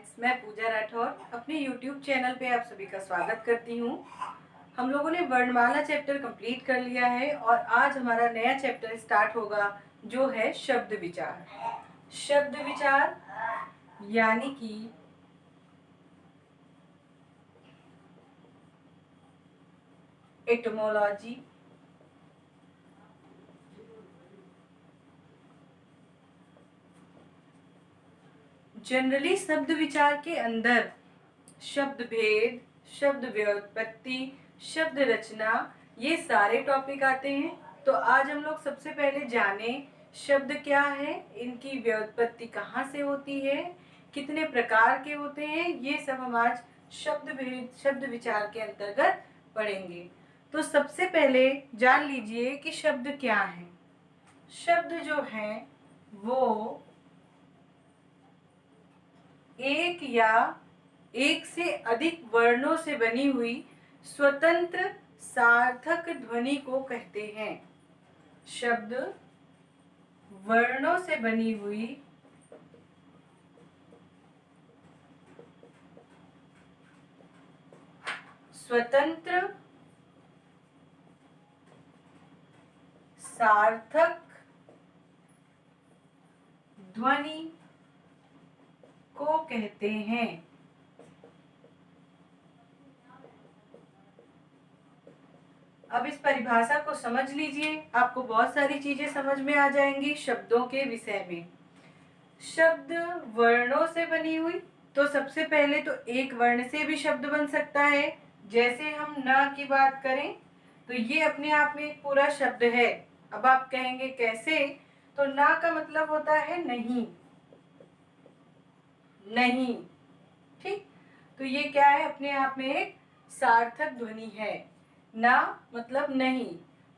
Friends, मैं पूजा राठौर अपने YouTube channel पे आप सभी का स्वागत करती हूँ। हम लोगों ने वर्णमाला चैप्टर कंप्लीट कर लिया है और आज हमारा नया चैप्टर स्टार्ट होगा जो है शब्द विचार। शब्द विचार यानी कि एटमोलॉजी, जनरली शब्द विचार के अंदर शब्द भेद, शब्द व्युत्पत्ति, शब्द रचना, ये सारे टॉपिक आते हैं। तो आज हम लोग सबसे पहले जाने शब्द क्या है, इनकी व्युत्पत्ति कहाँ से होती है, कितने प्रकार के होते हैं, ये सब हम आज शब्द भेद, शब्द विचार के अंतर्गत पढ़ेंगे। तो सबसे पहले जान लीजिए कि शब्द क्या है। शब्द जो है वो एक या एक से अधिक वर्णों से बनी हुई स्वतंत्र सार्थक ध्वनि को कहते हैं। शब्द वर्णों से बनी हुई स्वतंत्र सार्थक ध्वनि को कहते हैं। अब इस परिभाषा को समझ लीजिए, आपको बहुत सारी चीजें समझ में आ जाएंगी शब्दों के विषय में। शब्द वर्णों से बनी हुई, तो सबसे पहले तो एक वर्ण से भी शब्द बन सकता है। जैसे हम न की बात करें तो ये अपने आप में एक पूरा शब्द है। अब आप कहेंगे कैसे, तो ना का मतलब होता है नहीं, नहीं, ठीक। तो ये क्या है, अपने आप में एक सार्थक ध्वनि है। ना मतलब नहीं,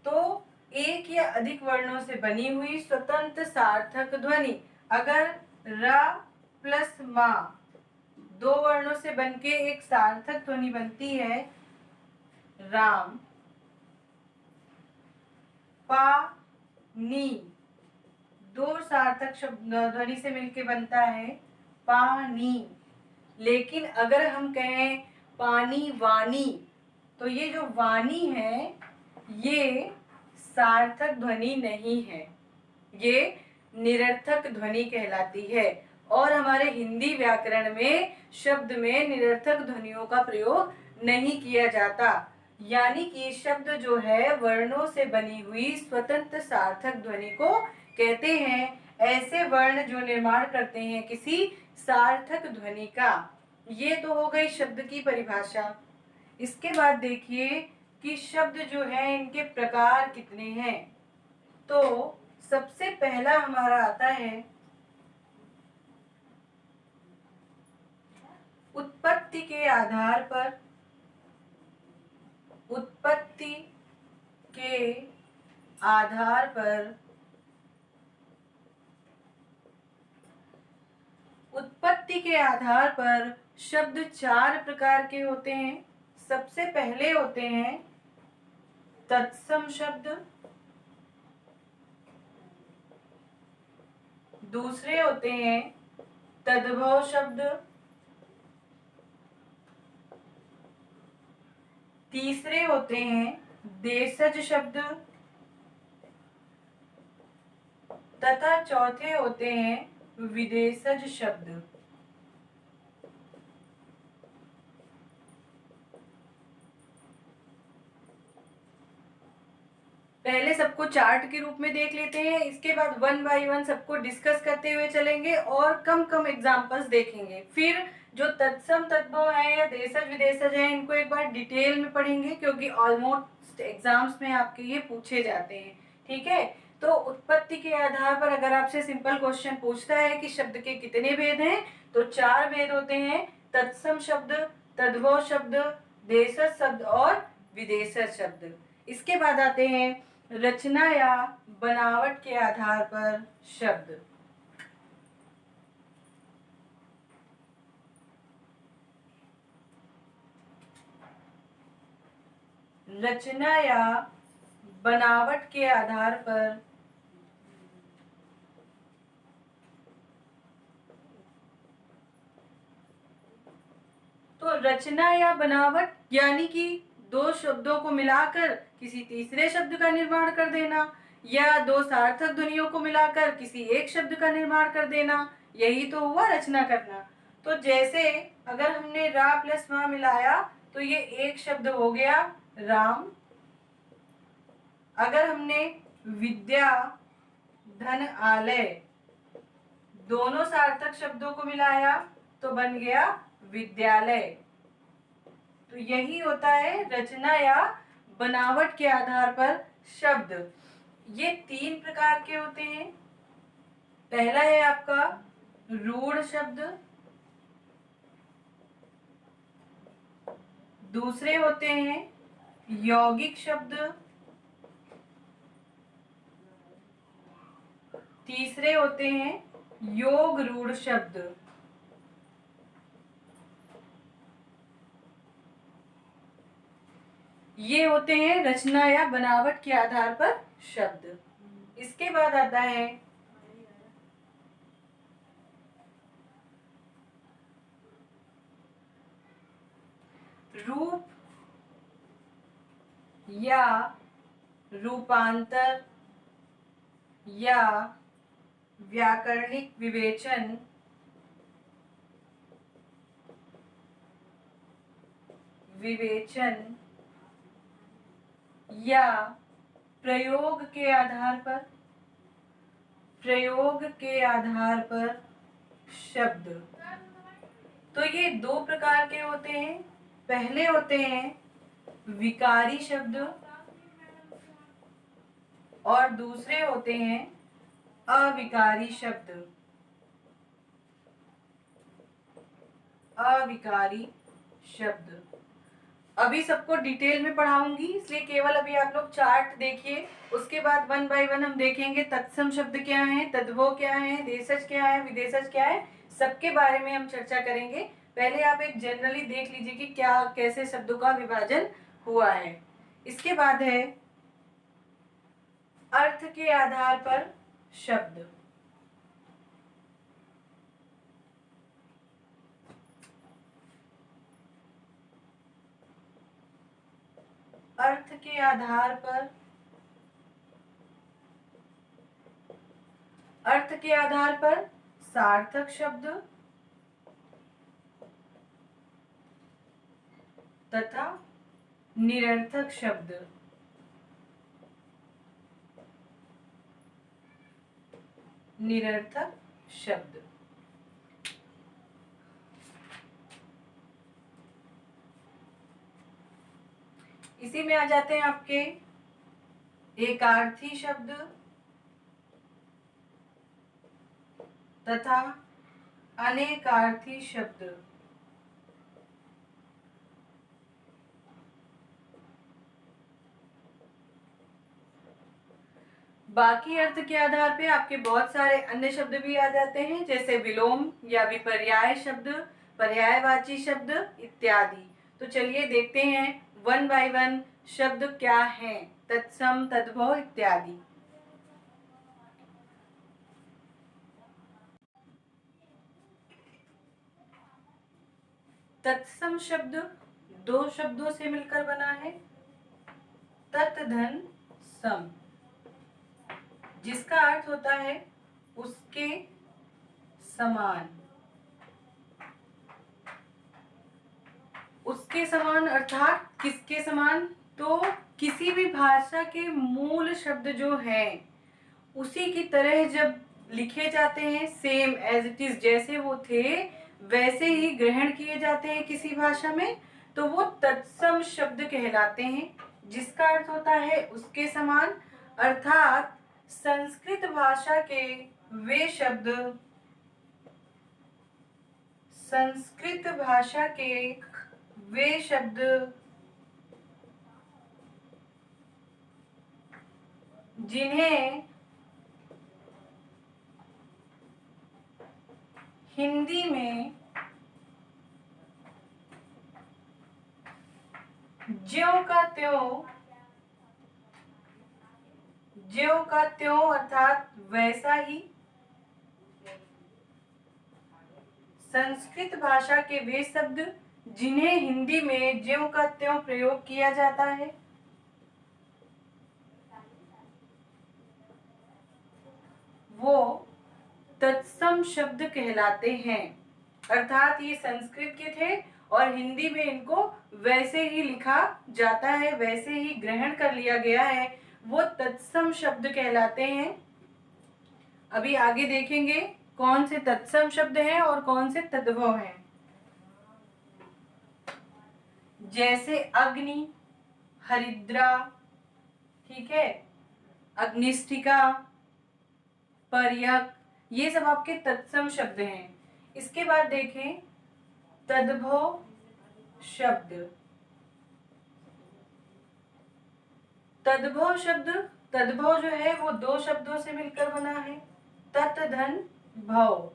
तो एक या अधिक वर्णों से बनी हुई स्वतंत्र सार्थक ध्वनि। अगर र प्लस मा दो वर्णों से बनके एक सार्थक ध्वनि बनती है, राम। पा नी दो सार्थक शब्द ध्वनि से मिलके बनता है पानी। लेकिन अगर हम कहें पानी वानी, तो ये जो वानी है ये सार्थक ध्वनि नहीं है, ये निरर्थक ध्वनि कहलाती है। और हमारे हिंदी व्याकरण में शब्द में निरर्थक ध्वनियों का प्रयोग नहीं किया जाता। यानी कि शब्द जो है वर्णों से बनी हुई स्वतंत्र सार्थक ध्वनि को कहते हैं। ऐसे वर्ण जो निर्माण करते हैं किसी सार्थक ध्वनि का। ये तो हो गई शब्द की परिभाषा। इसके बाद देखिए कि शब्द जो है इनके प्रकार कितने हैं। तो सबसे पहला हमारा आता है उत्पत्ति के आधार पर। उत्पत्ति के आधार पर, उत्पत्ति के आधार पर शब्द चार प्रकार के होते हैं। सबसे पहले होते हैं तत्सम शब्द, दूसरे होते हैं तद्भव शब्द, तीसरे होते हैं देशज शब्द तथा चौथे होते हैं विदेशज शब्द। पहले सबको चार्ट के रूप में देख लेते हैं, इसके बाद वन बाय वन सबको डिस्कस करते हुए चलेंगे और कम कम एग्जांपल्स देखेंगे। फिर जो तत्सम तद्भव है या देशज विदेशज है, इनको एक बार डिटेल में पढ़ेंगे क्योंकि ऑलमोस्ट एग्जाम्स में आपके ये पूछे जाते हैं। ठीक है, तो उत्पत्ति के आधार पर अगर आपसे सिंपल क्वेश्चन पूछता है कि शब्द के कितने भेद हैं, तो चार भेद होते हैं। तत्सम शब्द, तद्भव शब्द, देशज शब्द और विदेशज शब्द। इसके बाद आते हैं रचना या बनावट के आधार पर शब्द। रचना या बनावट के आधार पर रचना या बनावट यानी कि दो शब्दों को मिलाकर किसी तीसरे शब्द का निर्माण कर देना, या दो सार्थक ध्वनियों को मिलाकर किसी एक शब्द का निर्माण कर देना, यही तो हुआ रचना करना। तो जैसे अगर हमने रा प्लस मा मिलाया तो ये एक शब्द हो गया राम। अगर हमने विद्या धन आलय दोनों सार्थक शब्दों को मिलाया तो बन गया विद्यालय। तो यही होता है रचना या बनावट के आधार पर शब्द। ये तीन प्रकार के होते हैं। पहला है आपका रूढ़ शब्द, दूसरे होते हैं यौगिक शब्द, तीसरे होते हैं योग रूढ़ शब्द। ये होते हैं रचना या बनावट के आधार पर शब्द। इसके बाद आता है रूप या रूपांतर या व्याकरणिक विवेचन या प्रयोग के आधार पर शब्द। तो ये दो प्रकार के होते हैं। पहले होते हैं विकारी शब्द और दूसरे होते हैं अविकारी शब्द। अभी सबको डिटेल में पढ़ाऊंगी, इसलिए केवल अभी आप लोग चार्ट देखिए। उसके बाद वन बाय वन हम देखेंगे तत्सम शब्द क्या है, तद्भव क्या है, देशज क्या है, विदेशज क्या है, सबके बारे में हम चर्चा करेंगे। पहले आप एक जनरली देख लीजिए कि क्या कैसे शब्दों का विभाजन हुआ है। इसके बाद है अर्थ के आधार पर शब्द। अर्थ के आधार पर सार्थक शब्द तथा निरर्थक शब्द। इसी में आ जाते हैं आपके एकार्थी शब्द तथा अनेकार्थी शब्द। बाकी अर्थ के आधार पे आपके बहुत सारे अन्य शब्द भी आ जाते हैं, जैसे विलोम या विपर्याय शब्द, पर्यायवाची शब्द इत्यादि। तो चलिए देखते हैं वन बाय वन शब्द क्या हैं, तत्सम तद्भव इत्यादि। तत्सम शब्द दो शब्दों से मिलकर बना है, तत् धन सम, जिसका अर्थ होता है उसके समान। उसके समान अर्थात किसके समान? तो किसी भी भाषा के मूल शब्द जो हैं उसी की तरह जब लिखे जाते हैं, सेम एज इट इज, जैसे वो थे वैसे ही ग्रहण किए जाते हैं किसी भाषा में, तो वो तत्सम शब्द कहलाते हैं, जिसका अर्थ होता है उसके समान। अर्थात संस्कृत भाषा के वे शब्द जिन्हें हिंदी में ज्यों का त्यों अर्थात वैसा ही, संस्कृत भाषा के वे शब्द जिन्हें हिंदी में ज्यों का त्यों प्रयोग किया जाता है, वो तत्सम शब्द कहलाते हैं। अर्थात ये संस्कृत के थे और हिंदी में इनको वैसे ही लिखा जाता है, वैसे ही ग्रहण कर लिया गया है, वो तत्सम शब्द कहलाते हैं। अभी आगे देखेंगे कौन से तत्सम शब्द हैं और कौन से तद्भव हैं। जैसे अग्नि, हरिद्रा, ठीक है, अग्निष्ठिका, पर्यक, ये सब आपके तत्सम शब्द हैं। इसके बाद देखें तद्भव शब्द। तद्भव शब्द, तद्भव जो है वो दो शब्दों से मिलकर बना है, तत् धन भव।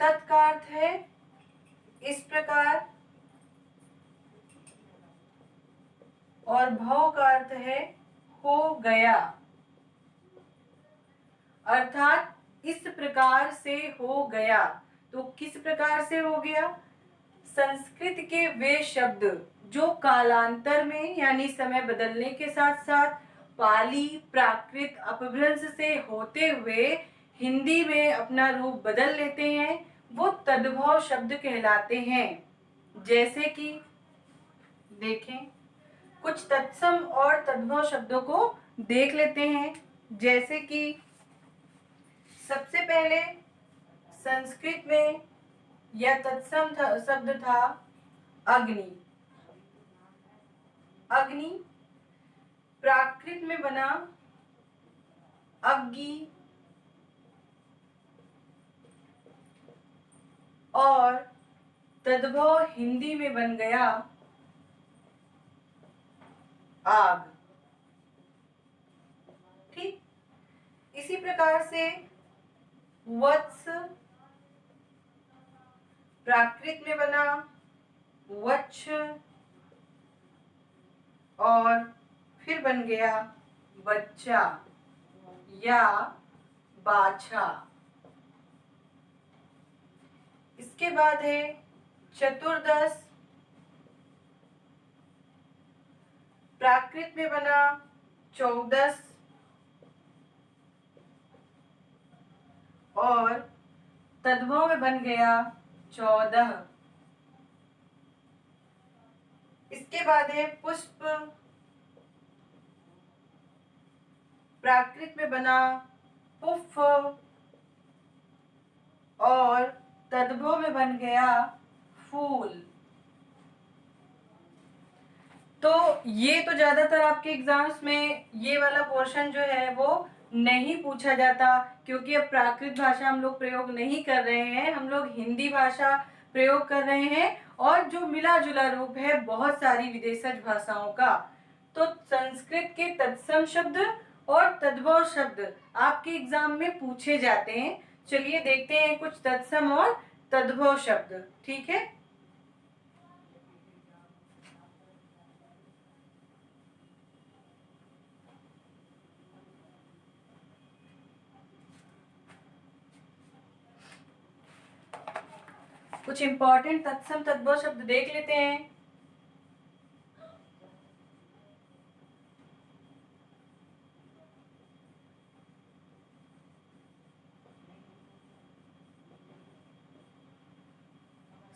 तत् का अर्थ है इस प्रकार और भव का अर्थ है हो गया, अर्थात इस प्रकार से हो गया। तो किस प्रकार से हो गया? संस्कृत के वे शब्द जो कालांतर में यानी समय बदलने के साथ साथ पाली प्राकृत अपभ्रंश से होते हुए हिंदी में अपना रूप बदल लेते हैं, वो तद्भव शब्द कहलाते हैं। जैसे कि देखें, कुछ तत्सम और तद्भव शब्दों को देख लेते हैं। जैसे कि सबसे पहले संस्कृत में यह तत्सम शब्द था अग्नि। अग्नि प्राकृत में बना अग्नि और तद्भव हिंदी में बन गया आग। ठीक, इसी प्रकार से वत्स प्राकृत में बना वच्छ और फिर बन गया बच्चा या बाछा। इसके बाद है चतुर्दश प्राकृत में बना चौदस और तद्भव में बन गया 14। इसके बाद है पुष्प प्राकृत में बना पुष्प और तद्भव में बन गया फूल। तो ये तो ज्यादातर आपके एग्जाम्स में ये वाला पोर्शन जो है वो नहीं पूछा जाता, क्योंकि अब प्राकृत भाषा हम लोग प्रयोग नहीं कर रहे हैं, हम लोग हिंदी भाषा प्रयोग कर रहे हैं और जो मिला जुला रूप है बहुत सारी विदेशज भाषाओं का। तो संस्कृत के तत्सम शब्द और तद्भव शब्द आपके एग्जाम में पूछे जाते हैं। चलिए देखते हैं कुछ तत्सम और तद्भव शब्द, ठीक है। कुछ इंपॉर्टेंट तत्सम तद्भव शब्द देख लेते हैं।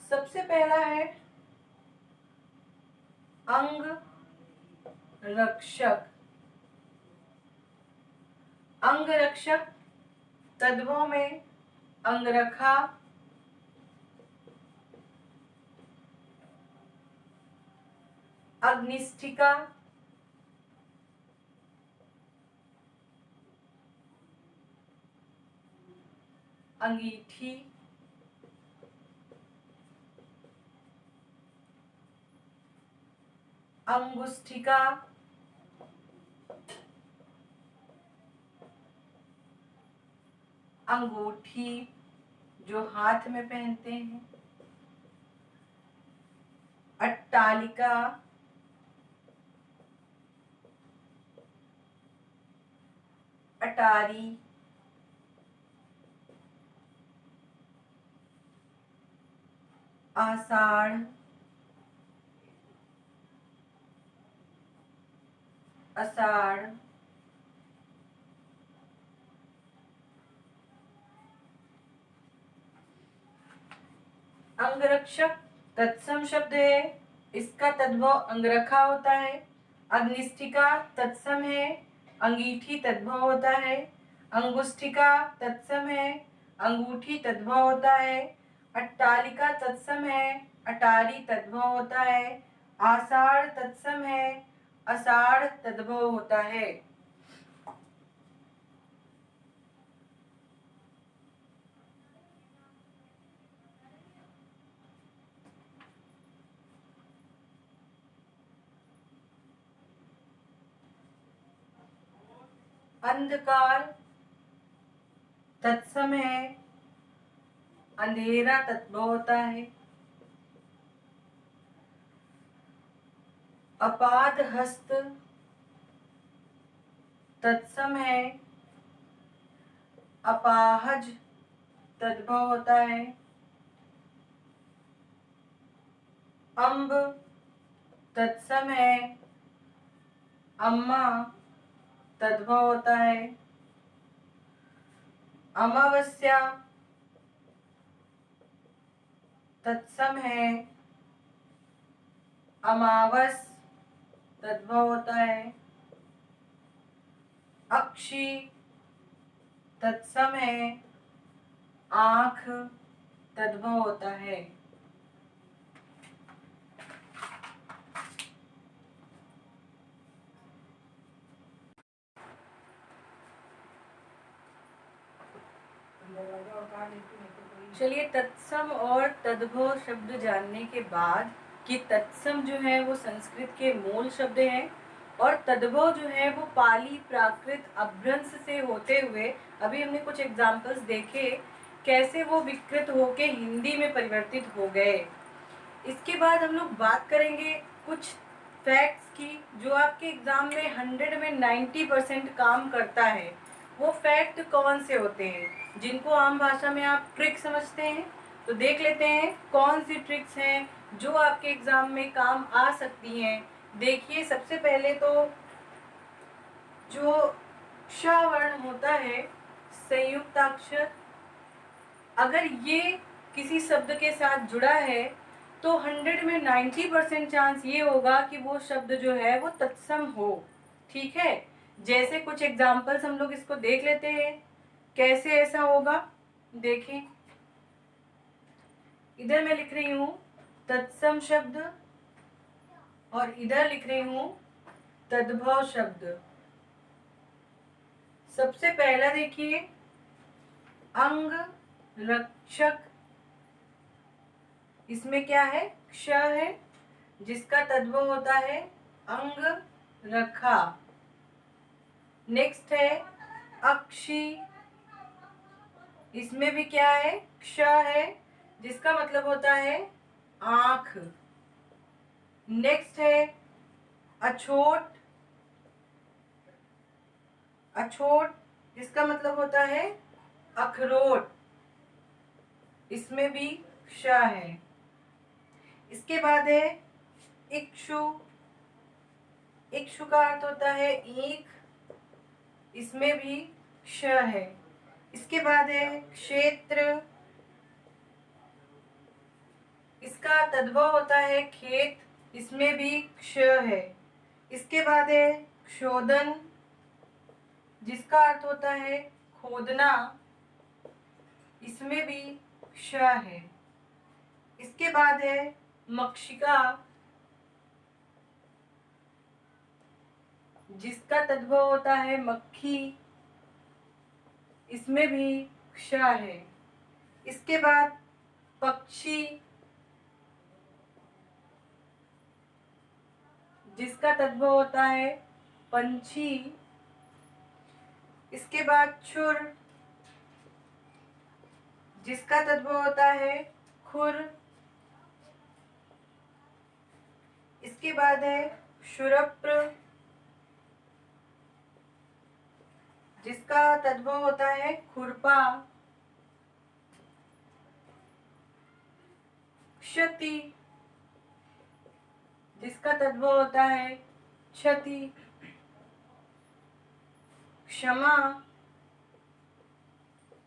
सबसे पहला है अंग रक्षक। अंग रक्षक तद्भव में अंगरखा, अग्निष्ठिका, अंगीठी, अंगुष्ठिका, अंगूठी जो हाथ में पहनते हैं, अट्टालिका, अटारी, आषाढ़, आषाढ़, अंगरक्षक तत्सम शब्द है, इसका तद्भव अंगरखा होता है। अग्निष्ठिका तत्सम है, अंगीठी तद्भव होता है। अंगुष्ठिका तत्सम है, अंगूठी तद्भव होता है। अट्टालिका तत्सम है, अटारी तद्भव होता है। आषाढ़ तत्सम है, आषाढ़ तद्भव होता है। अंधकार तत्सम है, अंधेरा तद्भव होता है। अपाद हस्त तत्सम है, अपाहज तद्भव होता है। अम्ब तत्सम है, अम्मा तद्भव होता है। अमावस्या तत्सम है, अमावस तद्भव होता है। अक्षी तत्सम है, आँख तद्भव होता है। चलिए, तत्सम और तद्भव शब्द जानने के बाद कि तत्सम जो है वो संस्कृत के मूल शब्द हैं और तद्भव जो है वो पाली प्राकृत अपभ्रंश से होते हुए, अभी हमने कुछ एग्जाम्पल्स देखे कैसे वो विकृत होके हिंदी में परिवर्तित हो गए। इसके बाद हम लोग बात करेंगे कुछ फैक्ट्स की जो आपके एग्जाम में 100 में 90% काम करता है। वो फैक्ट कौन से होते हैं जिनको आम भाषा में आप ट्रिक समझते हैं? तो देख लेते हैं कौन सी ट्रिक्स हैं जो आपके एग्जाम में काम आ सकती हैं। देखिए, सबसे पहले तो जो श वर्ण होता है, संयुक्ताक्षर, अगर ये किसी शब्द के साथ जुड़ा है तो 100 में 90% चांस ये होगा कि वो शब्द जो है वो तत्सम हो। ठीक है, जैसे कुछ एग्जाम्पल्स हम लोग इसको देख लेते हैं कैसे ऐसा होगा। देखें, इधर मैं लिख रही हूं तत्सम शब्द और इधर लिख रही हूं तद्भव शब्द। सबसे पहला देखिए, अंग रक्षक, इसमें क्या है? क्ष है जिसका तद्भव होता है अंग रखा। नेक्स्ट है अक्षी, इसमें भी क्या है? क्ष है जिसका मतलब होता है आंख। नेक्स्ट है अछोट, अछोट जिसका मतलब होता है अखरोट, इसमें भी क्ष है। इसके बाद है इक्षु, इक्षु का अर्थ होता है ईख, इसमें भी क्ष है। इसके बाद है क्षेत्र, इसका तद्भव होता है खेत, इसमें भी क्ष है। इसके बाद है क्षोदन, जिसका अर्थ होता है खोदना, इसमें भी क्ष है। इसके बाद है मक्षिका, जिसका तद्भव होता है मक्खी, इसमें भी क्ष है। इसके बाद पक्षी, जिसका तद्भव होता है पंछी। इसके बाद छुर, जिसका तद्भव होता है खुर। इसके बाद है क्षुरप्र, जिसका तद्भव होता है खुरपा। क्षति, जिसका तद्भव होता है क्षति। क्षमा,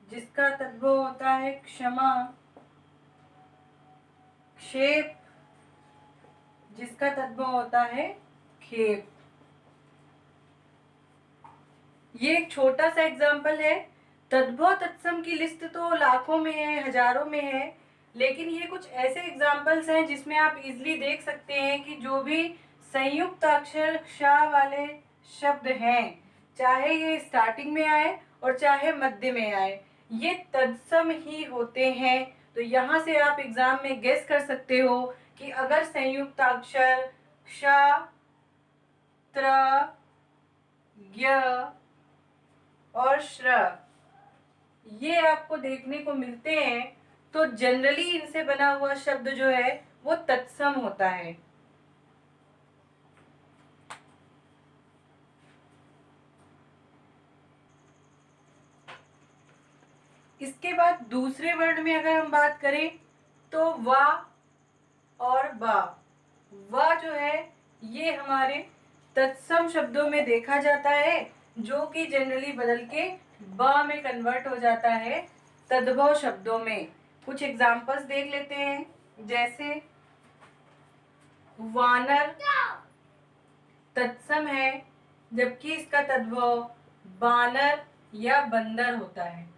जिसका तद्भव होता है क्षमा। क्षेप, जिसका तद्भव होता है खेप। ये एक छोटा सा एग्जाम्पल है। तद्भव तत्सम की लिस्ट तो लाखों में है, हजारों में है, लेकिन ये कुछ ऐसे एग्जाम्पल्स हैं जिसमें आप इजीली देख सकते हैं कि जो भी संयुक्त अक्षर श वाले शब्द हैं, चाहे ये स्टार्टिंग में आए और चाहे मध्य में आए, ये तत्सम ही होते हैं। तो यहाँ से आप एग्जाम में गेस कर सकते हो कि अगर संयुक्त अक्षर श, त्र, य और श्र ये आपको देखने को मिलते हैं, तो जनरली इनसे बना हुआ शब्द जो है वो तत्सम होता है। इसके बाद दूसरे वर्ड में अगर हम बात करें तो वा और बा। वा जो है ये हमारे तत्सम शब्दों में देखा जाता है, जो कि जनरली बदल के बा में कन्वर्ट हो जाता है तद्भव शब्दों में। कुछ एग्जाम्पल्स देख लेते हैं, जैसे वानर तत्सम है, जबकि इसका तद्भव बानर या बंदर होता है।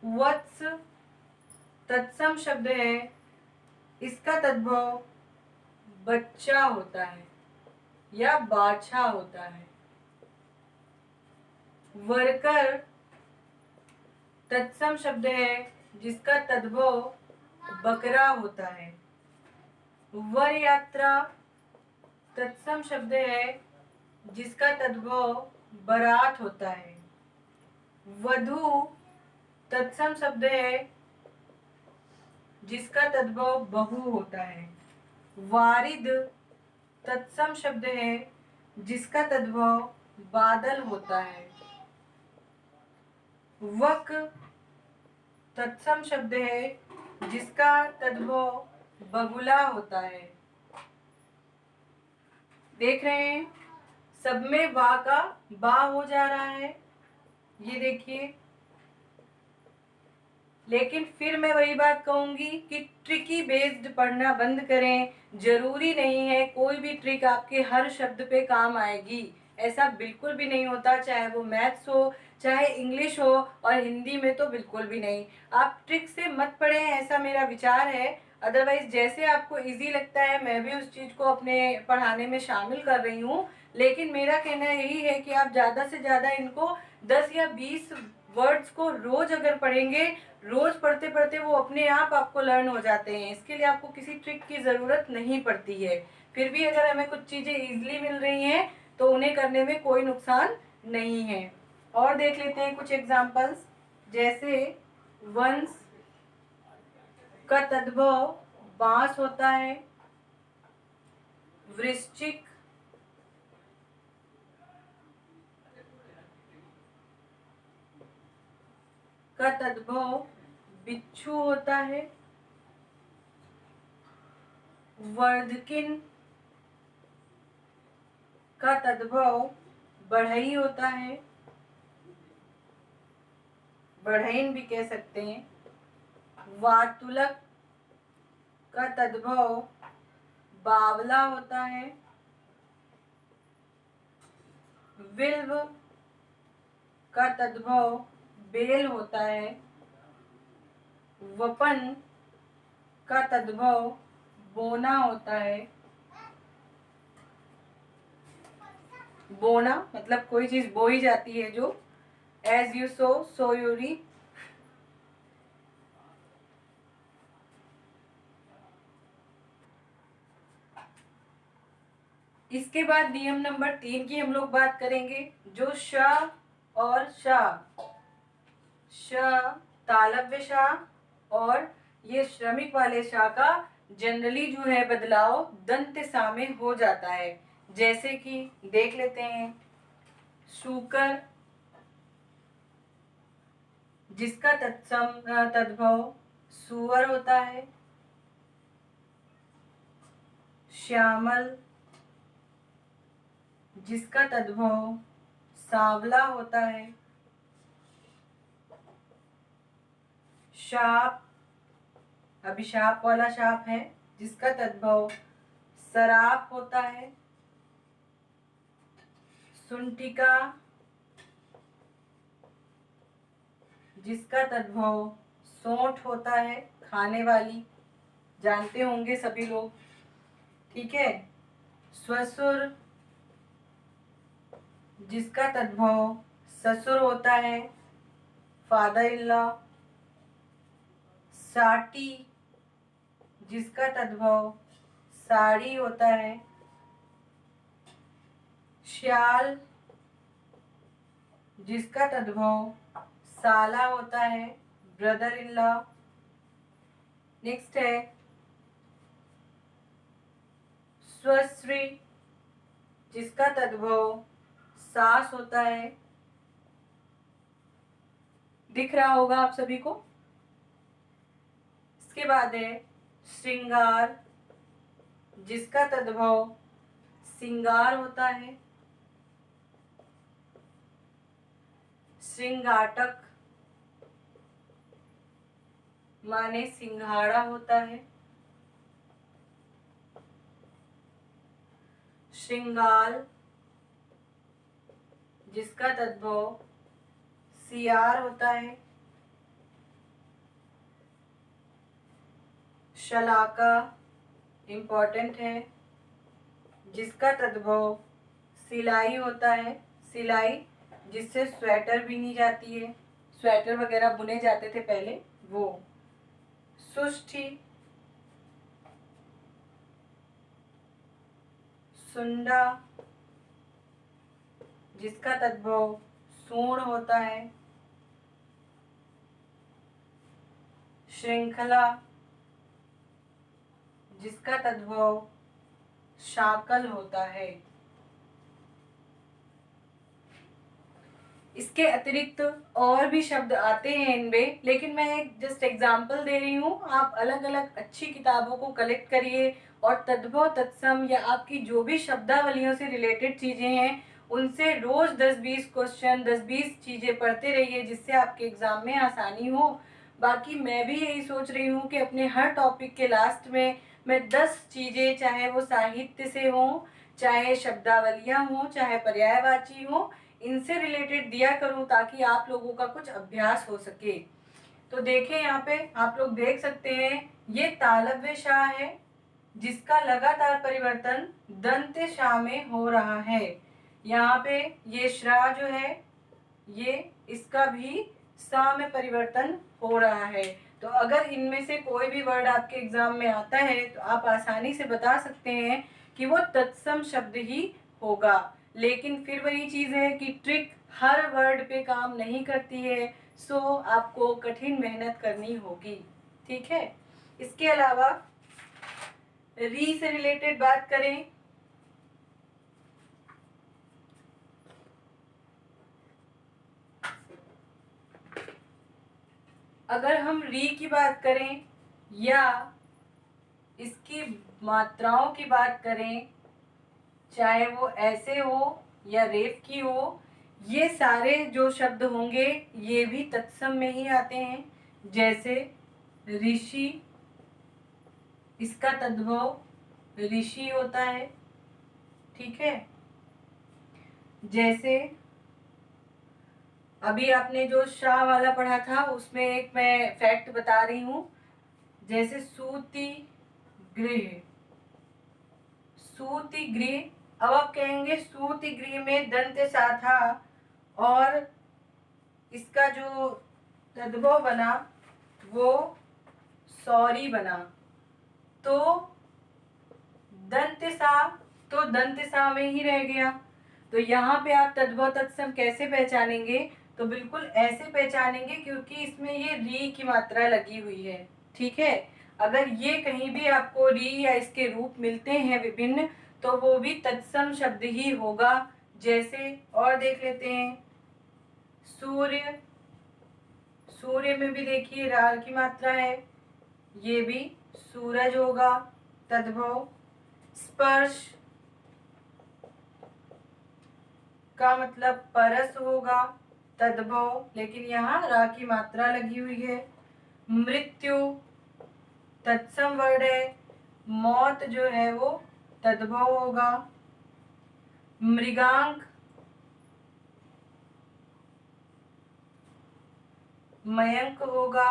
वत्स तत्सम शब्द है, इसका तद्भव बच्चा होता है या बाछा होता है। वर्कर तत्सम शब्द है, जिसका तद्भव बकरा होता है। वर यात्रा तत्सम शब्द है, जिसका तद्भव बारात होता है। वधू तत्सम शब्द है, जिसका तद्भव बहू होता है। वारिद तत्सम शब्द है, जिसका तद्भव बादल होता है। वक तत्सम शब्द है, जिसका तद्भव बगुला होता है। देख रहे हैं सब में वा का बा हो जा रहा है, ये देखिए। लेकिन फिर मैं वही बात कहूंगी कि ट्रिकी बेस्ड पढ़ना बंद करें। जरूरी नहीं है कोई भी ट्रिक आपके हर शब्द पे काम आएगी, ऐसा बिल्कुल भी नहीं होता। चाहे वो मैथ्स हो, चाहे इंग्लिश हो, और हिंदी में तो बिल्कुल भी नहीं। आप ट्रिक से मत पढ़ें, ऐसा मेरा विचार है। अदरवाइज जैसे आपको इजी लगता है, मैं भी उस चीज़ को अपने पढ़ाने में शामिल कर रही हूँ। लेकिन मेरा कहना यही है कि आप ज़्यादा से ज़्यादा इनको 10 या 20 वर्ड्स को रोज अगर पढ़ेंगे, रोज पढ़ते पढ़ते वो अपने आप आपको लर्न हो जाते हैं। इसके लिए आपको किसी ट्रिक की ज़रूरत नहीं पड़ती है। फिर भी अगर हमें कुछ चीज़ें इजीली मिल रही हैं तो उन्हें करने में कोई नुकसान नहीं है। और देख लेते हैं कुछ एग्जाम्पल्स, जैसे वंश का तद्भव बांस होता है। वृश्चिक का तद्भव बिच्छू होता है। वर्धकिन का तद्भव बढ़ई होता है, बढ़ईन भी कह सकते हैं। वातुलक का तद्भव बावला होता है। विल्व का तद्भव बेल होता है। वपन का तद्भव बोना होता है। बोना मतलब कोई चीज बोई जाती है, जो as you sow so you reap. इसके बाद नियम नंबर 3 की हम लोग बात करेंगे, जो श और श, तालव्य श और ये श्रमिक वाले श का जनरली जो है बदलाव दंत सा में हो जाता है। जैसे कि देख लेते हैं, शूकर जिसका तद्भव सुअर होता है। श्यामल, जिसका तद्भव सांवला होता है। शाप, अभिशाप वाला शाप है, जिसका तद्भव सराप होता है। सुंटिका, जिसका तद्भव सोंठ होता है, खाने वाली, जानते होंगे सभी लोग, ठीक है। स्वसुर, जिसका तद्भव ससुर होता है, फादर इन लॉ। साटी, जिसका तद्भव साड़ी होता है। श्याल, जिसका तद्भव साला होता है, ब्रदर इन लॉ। नेक्स्ट है स्वश्री, जिसका तद्भव सास होता है। दिख रहा होगा आप सभी को। इसके बाद है श्रृंगार, जिसका तद्भव सिंगार होता है। श्रृंगाटक माने सिंघाड़ा होता है। श्रृंगाल, जिसका तद्भव सियार होता है। शलाका इम्पोर्टेंट है, जिसका तद्भव सिलाई होता है। सिलाई, जिससे स्वेटर बीनी जाती है, स्वेटर वगैरह बुने जाते थे पहले, वो। सुष्ठी, सुंडा, जिसका तद्भव सूंड होता है। श्रृंखला, जिसका तद्भव शाकल होता है। इसके अतिरिक्त और भी शब्द आते हैं इनमें, लेकिन मैं एक जस्ट एग्जाम्पल दे रही हूँ। आप अलग अलग अच्छी किताबों को कलेक्ट करिए और तद्भव तत्सम या आपकी जो भी शब्दावलियों से रिलेटेड चीज़ें हैं उनसे रोज 10-20 क्वेश्चन, 10-20 चीज़ें पढ़ते रहिए, जिससे आपके एग्जाम में आसानी हो। बाकी मैं भी यही सोच रही हूँ कि अपने हर टॉपिक के लास्ट में मैं 10 चीज़ें, चाहे वो साहित्य से हों, चाहे शब्दावलियाँ हों, चाहे पर्यायवाची हों, इनसे रिलेटेड दिया करूं, ताकि आप लोगों का कुछ अभ्यास हो सके। तो देखें यहाँ पे आप लोग देख सकते हैं, ये तालव्य शाह है, जिसका लगातार परिवर्तन दंत शाह में हो रहा है। यहाँ पे ये श्रा जो है, ये इसका भी सा में परिवर्तन हो रहा है। तो अगर इनमें से कोई भी वर्ड आपके एग्जाम में आता है तो आप आसानी से बता सकते हैं कि वो तत्सम शब्द ही होगा। लेकिन फिर वही चीज़ है कि ट्रिक हर वर्ड पे काम नहीं करती है, सो आपको कठिन मेहनत करनी होगी, ठीक है। इसके अलावा री से रिलेटेड बात करें, अगर हम री की बात करें या इसकी मात्राओं की बात करें, चाहे वो ऐसे हो या रेफ की हो, ये सारे जो शब्द होंगे ये भी तत्सम में ही आते हैं। जैसे ऋषि, इसका तद्भव ऋषि होता है, ठीक है। जैसे अभी आपने जो शाह वाला पढ़ा था उसमें एक मैं फैक्ट बता रही हूँ। जैसे सूति गृह, सूति गृह, अब आप कहेंगे सूति गृह में दंत सा था और इसका जो तद्भव बना वो सॉरी बना, तो दंत सा तो दंत सा में ही रह गया। तो यहाँ पे आप तद्भव तत्सम कैसे पहचानेंगे? तो बिल्कुल ऐसे पहचानेंगे क्योंकि इसमें ये री की मात्रा लगी हुई है, ठीक है। अगर ये कहीं भी आपको री या इसके रूप मिलते हैं विभिन्न, तो वो भी तत्सम शब्द ही होगा। जैसे और देख लेते हैं, सूर्य, सूर्य में भी देखिए रा की मात्रा है, ये भी सूरज होगा तद्भव। स्पर्श का मतलब परस होगा तद्भव, लेकिन यहाँ रा की मात्रा लगी हुई है। मृत्यु तत्सम वर्ड है, मौत जो है वो तद्भव होगा। मृगांक मयंक होगा।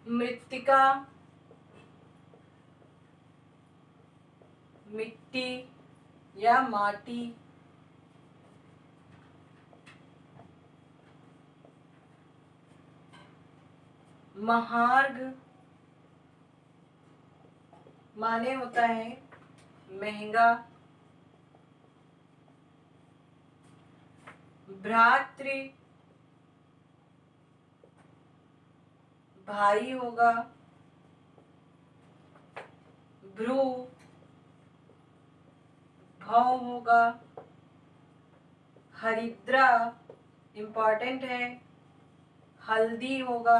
मृत्तिका मिट्टी या माटी। महार्घ माने होता है महंगा। भ्रातृ भाई होगा। भ्रू भव होगा। हरिद्रा इंपॉर्टेंट है, हल्दी होगा।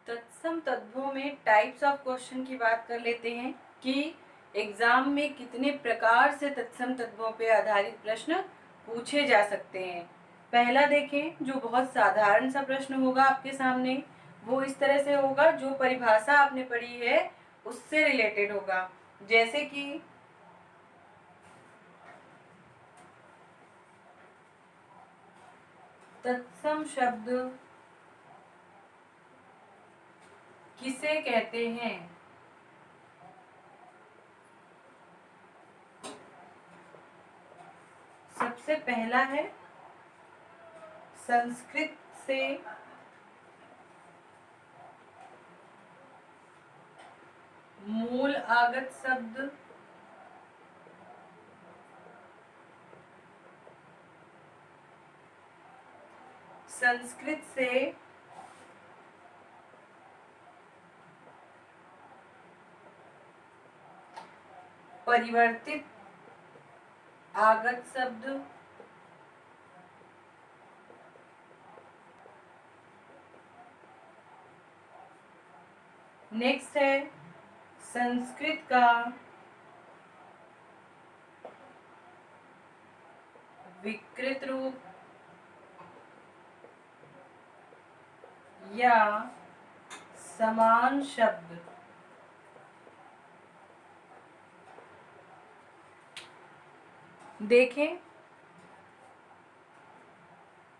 तत्सम तद्भव में टाइप्स ऑफ क्वेश्चन की बात कर लेते हैं कि एग्जाम में कितने प्रकार से तत्सम तद्भव पे आधारित प्रश्न पूछे जा सकते हैं। पहला देखें, जो बहुत साधारण सा प्रश्न होगा आपके सामने, वो इस तरह से होगा, जो परिभाषा आपने पढ़ी है उससे रिलेटेड होगा। जैसे कि तत्सम शब्द किसे कहते हैं? सबसे पहला है संस्कृत से मूल आगत शब्द। संस्कृत से परिवर्तित आगत शब्द। नेक्स्ट है संस्कृत का विकृत रूप या समान शब्द। देखें,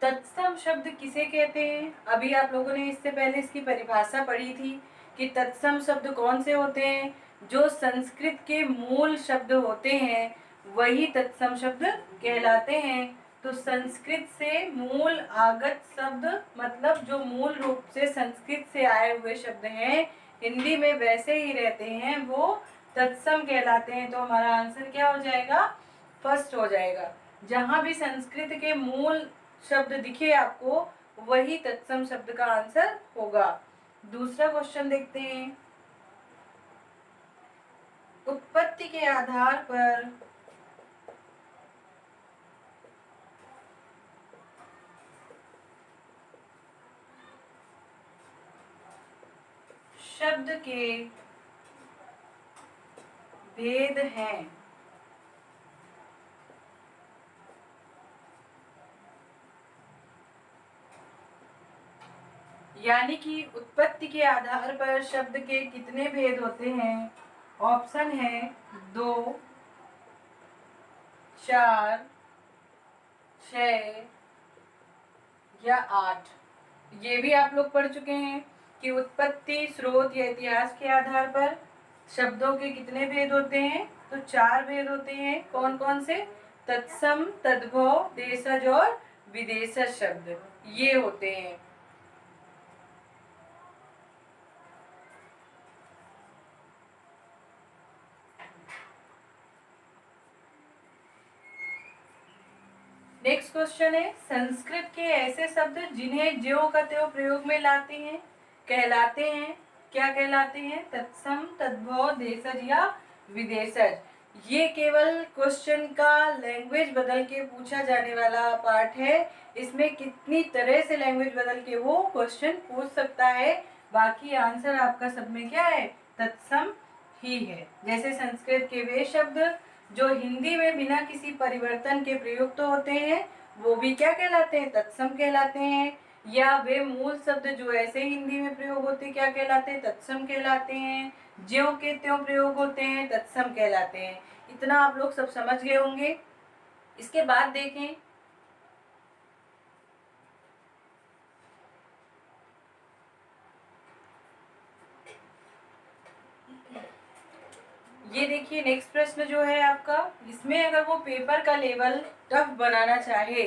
तत्सम शब्द किसे कहते हैं? अभी आप लोगों ने इससे पहले इसकी परिभाषा पढ़ी थी कि तत्सम शब्द कौन से होते हैं? जो संस्कृत के मूल शब्द होते हैं वही तत्सम शब्द कहलाते हैं। तो संस्कृत से मूल आगत शब्द मतलब जो मूल रूप से संस्कृत से आए हुए शब्द हैं, हिंदी में वैसे ही रहते हैं, वो तत्सम कहलाते हैं। तो हमारा आंसर क्या हो जाएगा? फर्स्ट हो जाएगा। जहां भी संस्कृत के मूल शब्द दिखे आपको, वही तत्सम शब्द का आंसर होगा। दूसरा क्वेश्चन देखते हैं। उत्पत्ति के आधार पर शब्द के भेद हैं। यानी कि उत्पत्ति के आधार पर शब्द के कितने भेद होते हैं? ऑप्शन है 2, 4, 6 या 8। ये भी आप लोग पढ़ चुके हैं कि उत्पत्ति, स्रोत या इतिहास के आधार पर शब्दों के कितने भेद होते हैं? तो 4 भेद होते हैं। कौन कौन से? तत्सम, तद्भव, देशज और विदेशज शब्द, ये होते हैं। नेक्स्ट क्वेश्चन है, संस्कृत के ऐसे शब्द जिन्हें ज्यों का त्यों प्रयोग में लाते हैं कहलाते हैं, क्या कहलाते हैं? तत्सम, तद्भव, देशज या विदेशज। ये केवल क्वेश्चन का लैंग्वेज बदल के पूछा जाने वाला पार्ट है। इसमें कितनी तरह से लैंग्वेज बदल के वो क्वेश्चन पूछ सकता है, बाकी आंसर आपका सब में क्या है? तत्सम ही है। जैसे संस्कृत के वे शब्द जो हिंदी में बिना किसी परिवर्तन के प्रयुक्त होते हैं वो भी क्या कहलाते हैं? तत्सम कहलाते हैं। या वे मूल शब्द जो ऐसे हिंदी में प्रयोग होते क्या कहलाते हैं? तत्सम कहलाते हैं। ज्यों के त्यों प्रयोग होते हैं तत्सम कहलाते हैं। इतना आप लोग सब समझ गए होंगे। इसके बाद देखें, ये देखिए नेक्स्ट प्रश्न जो है आपका, इसमें अगर वो पेपर का लेवल टफ बनाना चाहे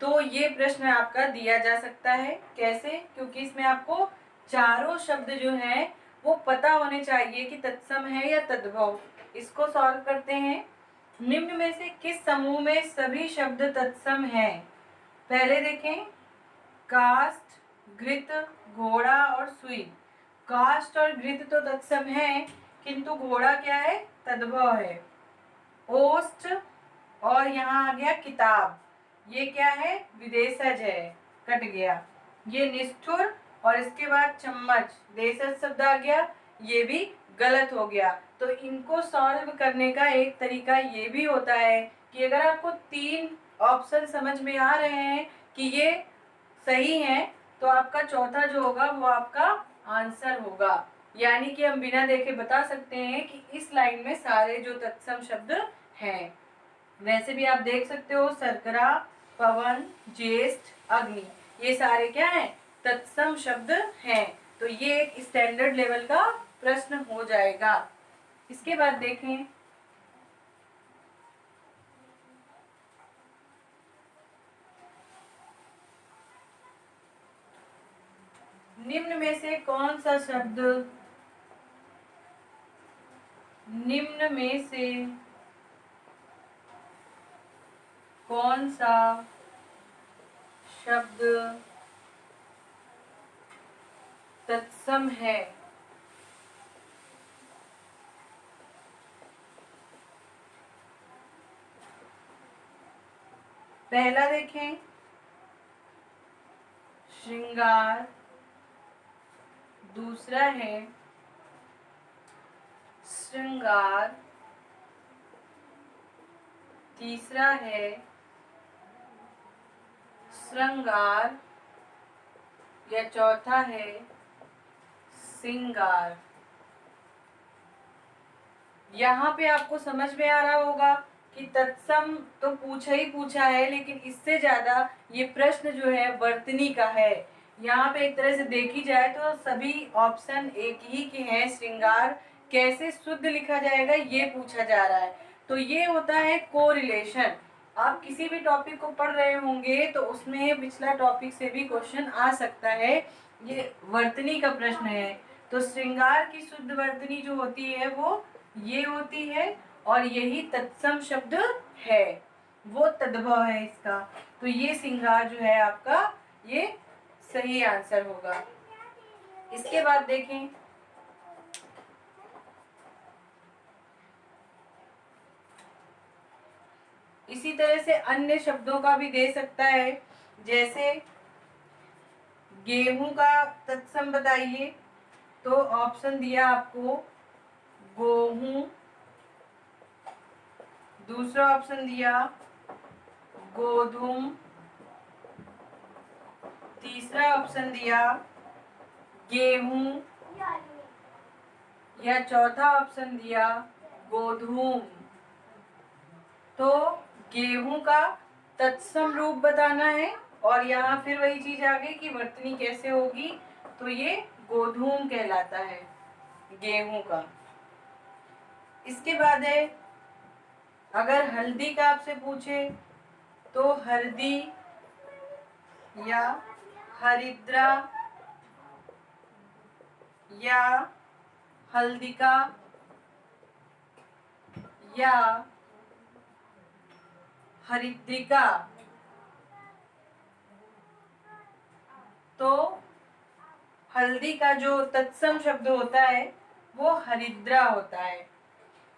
तो ये प्रश्न आपका दिया जा सकता है। कैसे? क्योंकि इसमें आपको चारों शब्द जो हैं वो पता होने चाहिए कि तत्सम है या तद्भव। इसको सॉल्व करते हैं। निम्न में से किस समूह में सभी शब्द तत्सम हैं? पहले देखें, काष्ठ, घृत, घोड़ा और सुई। काष्ठ और घृत तो तत्सम है, किंतु घोड़ा क्या है? तद्भव है। ओष्ठ और यहाँ आ गया किताब, ये क्या है? विदेशज है, कट गया। ये निष्ठुर और इसके बाद चम्मच, देशज शब्द आ गया, ये भी गलत हो गया। तो इनको सॉल्व करने का एक तरीका ये भी होता है कि अगर आपको 3 ऑप्शन समझ में आ रहे हैं कि ये सही है, तो आपका चौथा जो होगा वो आपका आंसर होगा। यानी कि हम बिना देखे बता सकते हैं कि इस लाइन में सारे जो तत्सम शब्द हैं। वैसे भी आप देख सकते हो, शर्करा, पवन, ज्येष्ठ, अग्नि, ये सारे क्या हैं? तत्सम शब्द हैं। तो ये एक स्टैंडर्ड लेवल का प्रश्न हो जाएगा। इसके बाद देखें, निम्न में से कौन सा शब्द, निम्न में से कौन सा शब्द तत्सम है? पहला देखें, श्रृंगार। दूसरा है श्रृंगार। तीसरा है श्रृंगार। या चौथा है सिंगार। यहाँ पे आपको समझ में आ रहा होगा कि तत्सम तो पूछा ही पूछा है, लेकिन इससे ज्यादा ये प्रश्न जो है वर्तनी का है। यहाँ पे एक तरह से देखी जाए तो सभी ऑप्शन एक ही के हैं। श्रृंगार कैसे शुद्ध लिखा जाएगा ये पूछा जा रहा है। तो ये होता है कोरिलेशन। आप किसी भी टॉपिक को पढ़ रहे होंगे तो उसमें पिछला टॉपिक से भी क्वेश्चन आ सकता है। ये वर्तनी का प्रश्न है। तो श्रृंगार की शुद्ध वर्तनी जो होती है वो ये होती है, और यही तत्सम शब्द है, वो तद्भव है इसका। तो ये सिंगार जो है आपका ये सही आंसर होगा। इसके बाद देखें, इसी तरह से अन्य शब्दों का भी दे सकता है। जैसे गेहूं का तत्सम बताइए, तो ऑप्शन दिया आपको गेहूं। दूसरा ऑप्शन दिया गोधूम। तीसरा ऑप्शन दिया गेहूं। या चौथा ऑप्शन दिया गोधूम। तो गेहूं का तत्सम रूप बताना है, और यहाँ फिर वही चीज आ गई कि वर्तनी कैसे होगी। तो ये गोधूम कहलाता है, गेहूं का। इसके बाद है, अगर हल्दी का आपसे पूछे तो हल्दी या हरिद्रा या हल्दिका या हरिद्रिका, तो हल्दी का जो तत्सम शब्द होता है वो हरिद्रा होता है।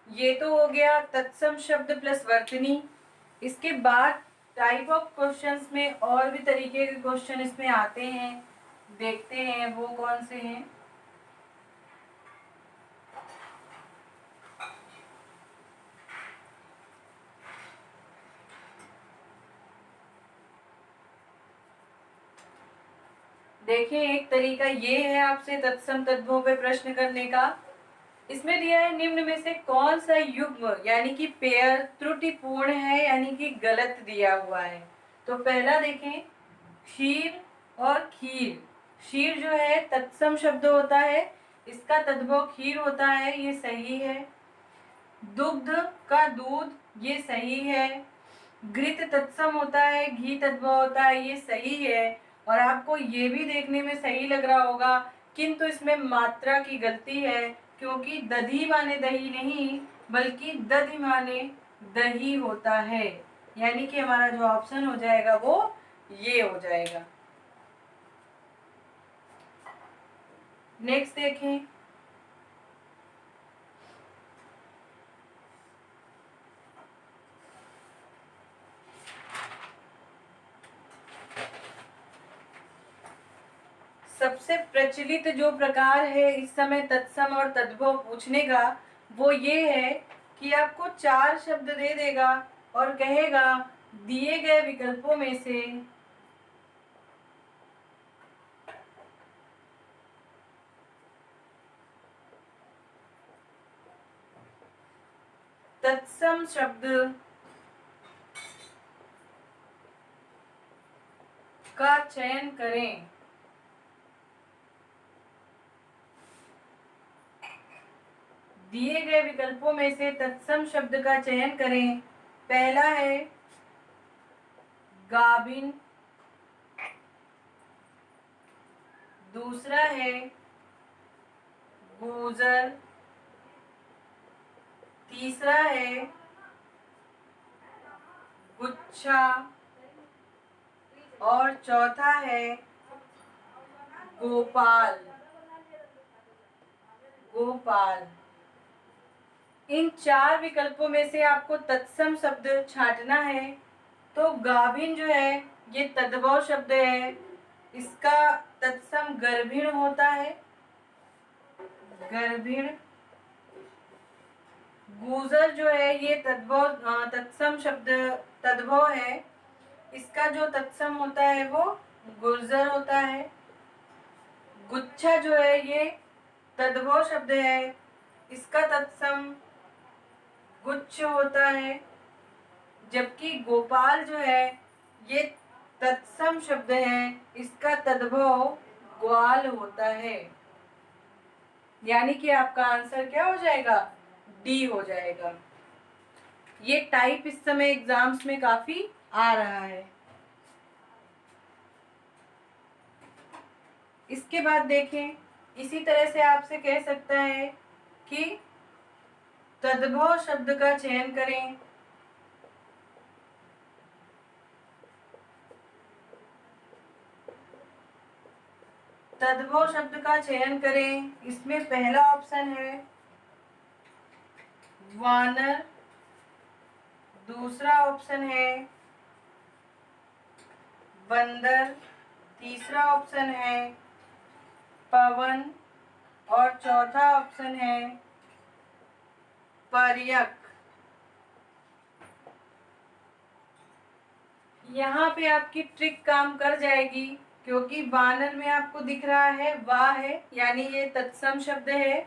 ये तो हो गया तत्सम शब्द प्लस वर्तनी। इसके बाद टाइप ऑफ क्वेश्चंस में और भी तरीके के क्वेश्चन इसमें आते हैं, देखते हैं वो कौन से हैं। देखिए, एक तरीका ये है आपसे तत्सम तद्भव पे प्रश्न करने का। इसमें दिया है निम्न में से कौन सा युग्म यानी कि पेयर त्रुटिपूर्ण है यानी कि गलत दिया हुआ है। तो पहला देखें, क्षीर और खीर। क्षीर जो है तत्सम शब्द होता है, इसका तद्भव खीर होता है, ये सही है। दुग्ध का दूध, ये सही है। घृत तत्सम होता है, घी तद्भव होता है, ये सही है। और आपको ये भी देखने में सही लग रहा होगा, किंतु इसमें मात्रा की गलती है, क्योंकि दधी माने दही नहीं बल्कि दधि माने दही होता है। यानी कि हमारा जो ऑप्शन हो जाएगा वो ये हो जाएगा। नेक्स्ट देखें, सबसे प्रचलित जो प्रकार है इस समय तत्सम और तद्भव पूछने का वो ये है कि आपको 4 शब्द दे देगा और कहेगा दिए गए विकल्पों में से तत्सम शब्द का चयन करें। दिए गए विकल्पों में से तत्सम शब्द का चयन करें। पहला है गाभिन, दूसरा है गुजर, तीसरा है गुच्छा और चौथा है गोपाल। गोपाल, इन 4 विकल्पों में से आपको तत्सम शब्द छांटना है। तो गाभिन जो है ये तद्भव शब्द है, इसका तत्सम गर्भिण होता है, गर्भिण। गुजर जो है ये तद्भव तत्सम शब्द तद्भव है, इसका जो तत्सम होता है वो गुर्जर होता है। गुच्छा जो है ये तद्भव शब्द है, इसका तत्सम गुच्छ होता है। जबकि गोपाल जो है ये तत्सम शब्द है, इसका तद्भव ग्वाल होता है। यानी कि आपका आंसर क्या हो जाएगा, डी हो जाएगा। ये टाइप इस समय एग्जाम्स में काफी आ रहा है। इसके बाद देखें, इसी तरह से आपसे कह सकता है कि तद्भव शब्द का चयन करें। तद्भव शब्द का चयन करें। इसमें पहला ऑप्शन है वानर, दूसरा ऑप्शन है बंदर, तीसरा ऑप्शन है पवन और चौथा ऑप्शन है पर्यक। यहाँ पे आपकी ट्रिक काम कर जाएगी, क्योंकि वानर में आपको दिख रहा है वाह है, यानी ये तत्सम शब्द है।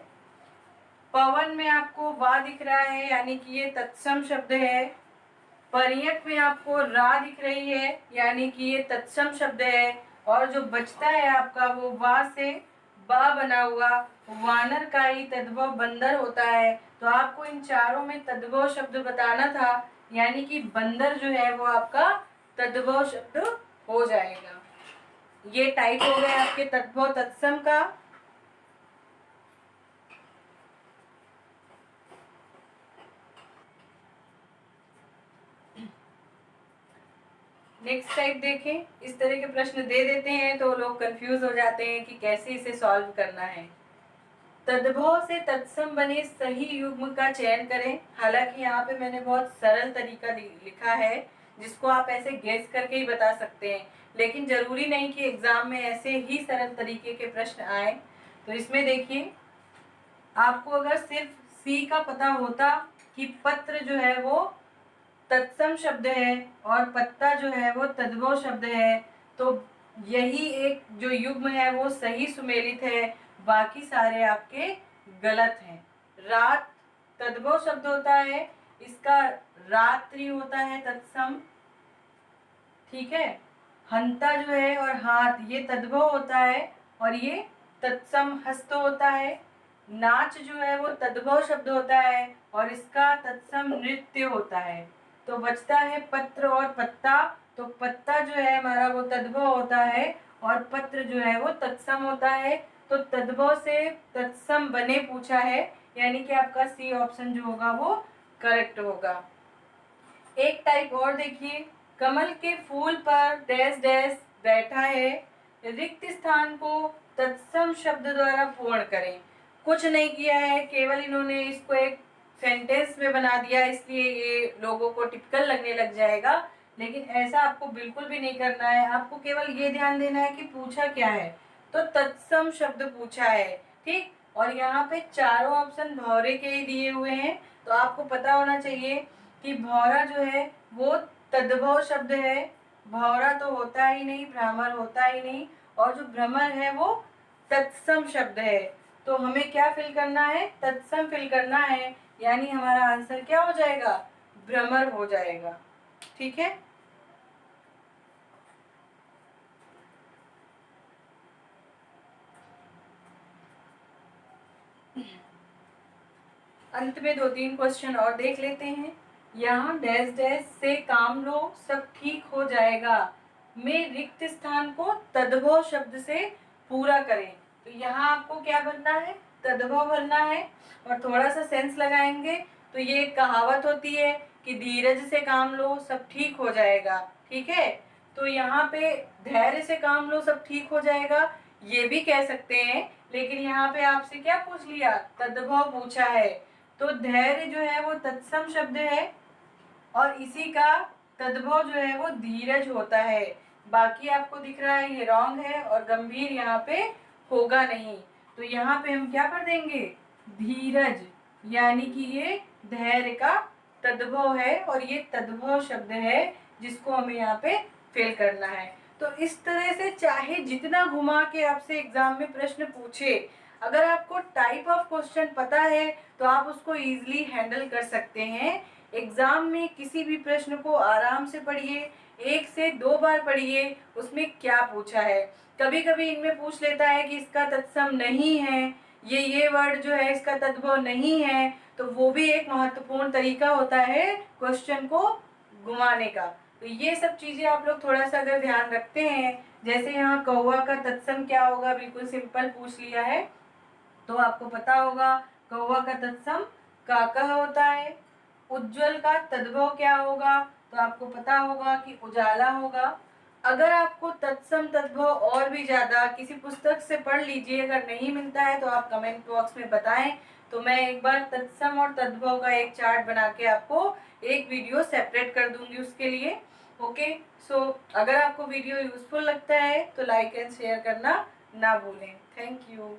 पवन में आपको वाह दिख रहा है, यानी कि ये तत्सम शब्द है। पर्यक में आपको रा दिख रही है, यानी कि ये तत्सम शब्द है। और जो बचता है आपका वो वा से बा बना हुआ वानर का ही तद्भव बंदर होता है। तो आपको इन चारों में तद्भव शब्द बताना था, यानी कि बंदर जो है वो आपका तद्भव शब्द हो जाएगा। ये टाइप हो गया आपके तद्भव तत्सम का। नेक्स्ट टाइप देखें, इस तरह के प्रश्न दे देते हैं तो लोग कंफ्यूज हो जाते हैं कि कैसे इसे सॉल्व करना है। तद्भव से तत्सम बने सही युग्म का चयन करें। हालांकि यहाँ पे मैंने बहुत सरल तरीका लिखा है जिसको आप ऐसे गेस करके ही बता सकते हैं, लेकिन जरूरी नहीं कि एग्जाम में ऐसे ही सरल तरीके के प्रश्न आए। तो इसमें देखिए, आपको अगर सिर्फ सी का पता होता कि पत्र जो है वो तत्सम शब्द है और पत्ता जो है वो तद्भव शब्द है, तो यही एक जो युग्म है वो सही सुमेलित है, बाकी सारे आपके गलत हैं। रात तद्भव शब्द होता है, इसका रात्रि होता है तत्सम, ठीक है। हंता जो है और हाथ ये तद्भव होता है और ये तत्सम हस्त होता है। नाच जो है वो तद्भव शब्द होता है और इसका तत्सम नृत्य होता है। तो बचता है पत्र और पत्ता। तो पत्ता जो है हमारा वो तद्भव होता है और पत्र जो है वो तत्सम होता है। तो तद्भव से तत्सम बने पूछा है, यानी कि आपका सी ऑप्शन जो होगा वो करेक्ट होगा। एक टाइप और देखिए, कमल के फूल पर डैश डैश बैठा है, रिक्त स्थान को तत्सम शब्द द्वारा पूर्ण करें। कुछ नहीं किया है, केवल इन्होंने इसको एक सेंटेंस में बना दिया, इसलिए ये लोगों को टिपिकल लगने लग जाएगा, लेकिन ऐसा आपको बिल्कुल भी नहीं करना है। आपको केवल ये ध्यान देना है कि पूछा क्या है, तो तत्सम शब्द पूछा है, ठीक। और यहाँ पे चारों ऑप्शन भौरे के ही दिए हुए हैं, तो आपको पता होना चाहिए कि भौरा जो है वो तद्भव शब्द है। भौरा तो होता ही नहीं, भ्रमर होता ही नहीं, और जो भ्रमर है वो तत्सम शब्द है। तो हमें क्या फिल करना है, तत्सम फिल करना है, यानी हमारा आंसर क्या हो जाएगा, भ्रमर हो जाएगा, ठीक है। अंत में 2-3 क्वेश्चन और देख लेते हैं। यहाँ डैश डैश से काम लो सब ठीक हो जाएगा में रिक्त स्थान को तद्भव शब्द से पूरा करें। तो यहाँ आपको क्या भरना है, तद्भव भरना है, और थोड़ा सा सेंस लगाएंगे तो ये एक कहावत होती है कि धीरज से काम लो सब ठीक हो जाएगा, ठीक है। तो यहाँ पे धैर्य से काम लो सब ठीक हो जाएगा ये भी कह सकते हैं, लेकिन यहाँ पे आपसे क्या पूछ लिया, तद्भव पूछा है। तो धैर्य जो है वो तत्सम शब्द है और इसी का तद्भव जो है वो धीरज होता है। बाकी आपको दिख रहा है ये रॉन्ग है और गंभीर यहाँ पे होगा नहीं। तो यहाँ पे हम क्या कर देंगे, धीरज, यानी कि ये धैर्य का तद्भव है और ये तद्भव शब्द है जिसको हमें यहाँ पे फिल करना है। तो इस तरह से चाहे जितना घुमा के आपसे एग्जाम में प्रश्न पूछे, अगर आपको टाइप ऑफ क्वेश्चन पता है तो आप उसको इजीली हैंडल कर सकते हैं। एग्जाम में किसी भी प्रश्न को आराम से पढ़िए, 1 से 2 बार पढ़िए उसमें क्या पूछा है। कभी कभी इनमें पूछ लेता है कि इसका तत्सम नहीं है, ये वर्ड जो है इसका तद्भव नहीं है, तो वो भी एक महत्वपूर्ण तरीका होता है क्वेश्चन को घुमाने का। तो ये सब चीजें आप लोग थोड़ा सा अगर ध्यान रखते हैं, जैसे यहाँ कौवा का तत्सम क्या होगा, बिल्कुल सिंपल पूछ लिया है, तो आपको पता होगा कौवा का तत्सम काका होता है। उज्जवल का तद्भव क्या होगा, तो आपको पता होगा कि उजाला होगा। अगर आपको तत्सम तद्भव और भी ज्यादा किसी पुस्तक से पढ़ लीजिए, अगर नहीं मिलता है तो आप कमेंट बॉक्स में बताएं, तो मैं एक बार तत्सम और तद्भव का एक चार्ट बना के आपको एक वीडियो सेपरेट कर दूंगी उसके लिए। ओके, सो अगर आपको वीडियो यूजफुल लगता है तो लाइक एंड शेयर करना ना भूलें। Thank you.